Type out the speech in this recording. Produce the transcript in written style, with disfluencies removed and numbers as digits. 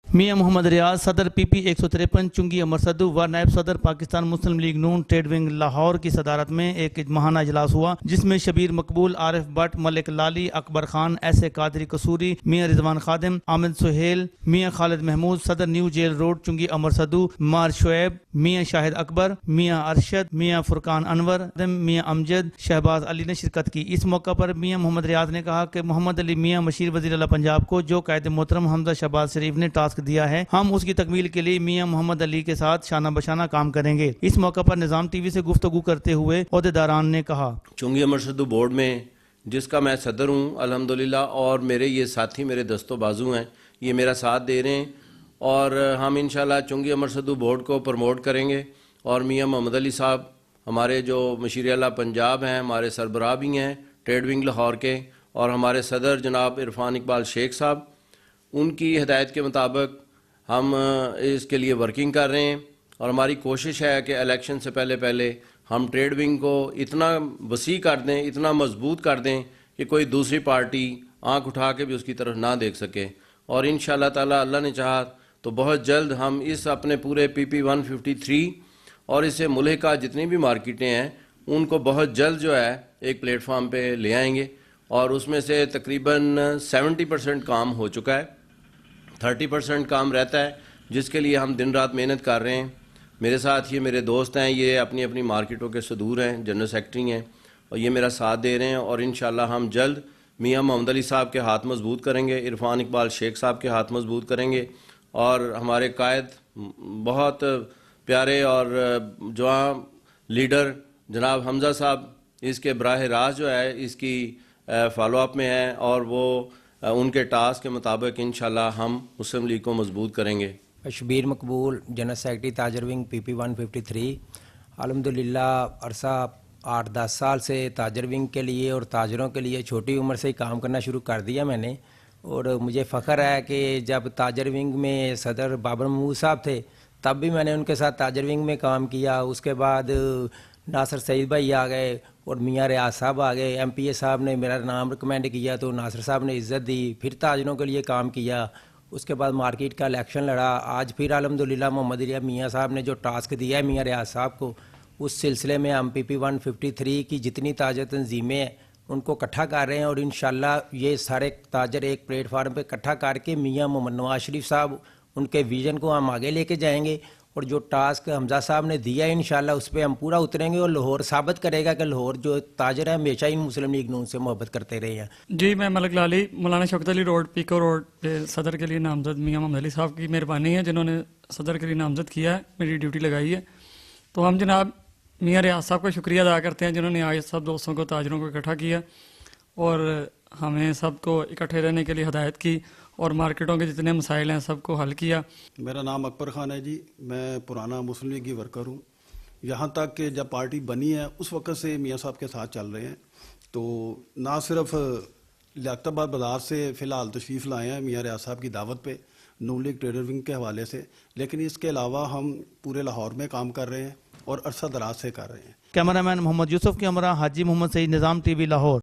मियां मोहम्मद रियाज सदर PP 153 चुंगी अमर सद्दू व नायब सदर पाकिस्तान मुस्लिम लीग नून ट्रेड विंग लाहौर की सदारत में एक माहाना इजलास हुआ, जिसमें शबीर मकबूल, आरिफ भट्ट, मलिक लाली, अकबर खान, ऐसे कादरी कसूरी, मियां रिजवान खादिम, आमिद सुहेल, मियां खालिद महमूद, सदर न्यू जेल रोड चुंगी अमर सद्दू, मार शोएब, मियां शाहिद अकबर, मियां अरशद, मियां फुरकान अनवर, मियां अमजद, शहबाज अली ने शिरकत की। इस मौका पर मियां मोहम्मद रियाज ने कहा कि मोहम्मद अली मियां मशीर वजीर आला पंजाब को जो कायद मोहतरम हमजा शहबाज शरीफ ने टास्क दिया है, हम उसकी तकमील के लिए मियां मोहम्मद अली के साथ शाना बशाना काम करेंगे। इस मौका पर निजाम TV से गुफ्तगू करते हुए ओहदेदारान ने कहा, चुंगी अमर सद्दू बोर्ड में जिसका मैं सदर हूँ अल्हम्दुलिल्लाह, और मेरे ये साथी मेरे दस्तो बाजू हैं, ये मेरा साथ दे रहे हैं और हम इंशाल्लाह चुंगी अमर सद्दू बोर्ड को प्रमोट करेंगे। और मियां मोहम्मद अली साहब हमारे जो मशीर आला पंजाब हैं, हमारे सरबराह भी हैं ट्रेड विंग लाहौर के, और हमारे सदर जनाब इरफान इकबाल शेख साहब, उनकी हिदायत के मुताबिक हम इसके लिए वर्किंग कर रहे हैं। और हमारी कोशिश है कि इलेक्शन से पहले हम ट्रेड विंग को इतना वसी कर दें, इतना मजबूत कर दें कि कोई दूसरी पार्टी आंख उठा के भी उसकी तरफ ना देख सके। और इंशाअल्लाह ताला अल्लाह ने चाहा तो बहुत जल्द हम इस अपने पूरे PP 153 और इससे मुल्हिका जितनी भी मार्केटें हैं उनको बहुत जल्द जो है एक प्लेटफार्म पे ले आएंगे। और उसमें से तकरीबन 70% काम हो चुका है, 30% काम रहता है जिसके लिए हम दिन रात मेहनत कर रहे हैं। मेरे साथ ये मेरे दोस्त हैं, ये अपनी अपनी मार्केटों के सदूर हैं, जनरल सेक्रेटरी हैं, और ये मेरा साथ दे रहे हैं। और इंशाल्लाह हम जल्द मियां मोहम्मद अली साहब के हाथ मजबूत करेंगे, इरफान इकबाल शेख साहब के हाथ मजबूत करेंगे, और हमारे कायद बहुत प्यारे और जवान लीडर जनाब हमजा साहब इसके बराह रास्त जो है इसकी फॉलो अप में है, और वो उनके टास्क के मुताबिक इंशाल्लाह हम मुस्लिम लीग को मजबूत करेंगे। शबीर मकबूल, जनरल सेक्रेटरी ताजर विंग PP 153। अल्हम्दुलिल्लाह अरसा 8-10 साल से ताजर विंग के लिए और ताजरों के लिए छोटी उम्र से ही काम करना शुरू कर दिया मैंने। और मुझे फ़ख्र है कि जब ताजर विंग में सदर बाबर महमूद साहब थे तब भी मैंने उनके साथ ताजर विंग में काम किया। उसके बाद नासिर सईद भाई आ गए और मियां रियाज साहब आ गए, MPA साहब ने मेरा नाम रिकमेंड किया तो नासिर साहब ने इज़्ज़त दी, फिर ताजरों के लिए काम किया। उसके बाद मार्केट का इलेक्शन लड़ा, आज फिर अल्हम्दुलिल्लाह मोहम्मद रियाज मियां साहब ने जो टास्क दिया है मियां रियाज साहब को, उस सिलसिले में हम PP 153 की जितनी ताजर तंजीमें हैं उनको इकट्ठा कर रहे हैं। और इंशाल्लाह ये सारे ताजर एक प्लेटफार्म पे इकट्ठा करके मियां मोहम्मद नवाज शरीफ साहब उनके विज़न को हम आगे लेके जाएंगे। और जो टास्क हमजा साहब ने दिया है इंशाल्लाह उस पर हम पूरा उतरेंगे, और लाहौर साबित करेगा कि लाहौर जो ताजर है हमेशा ही मुस्लिम लीग नून से मोहब्बत करते रहे हैं। जी, मैं मलिक लाली, मौलाना शौकत अली रोड, पीको रोड पे सदर के लिए नामजद मियां मोहम्मद अली साहब की मेहरबानी है जिन्होंने सदर के लिए नामजद किया है, मेरी ड्यूटी लगाई है। तो हम जनाब मियां रियाज साहब का शुक्रिया अदा करते हैं जिन्होंने आज सब दोस्तों को, ताजरों को इकट्ठा किया और हमें सबको इकट्ठे रहने के लिए हदायत की और मार्केटों के जितने मसाइल हैं सबको हल किया। मेरा नाम अकबर खान है जी, मैं पुराना मुस्लिम लीग की वर्कर हूँ। यहाँ तक कि जब पार्टी बनी है उस वक़्त से मियाँ साहब के साथ चल रहे हैं। तो ना सिर्फ लियाकताबाद बाज़ार से फ़िलहाल तशरीफ़ लाए हैं मियाँ रियाज साहब की दावत पे नून लीग ट्रेडर विंग के हवाले से, लेकिन इसके अलावा हम पूरे लाहौर में काम कर रहे हैं और अरसा दराज से कर रहे हैं। कैमरामैन मोहम्मद यूसुफ के हमरा हाजी मोहम्मद सईद, निज़ाम TV लाहौर।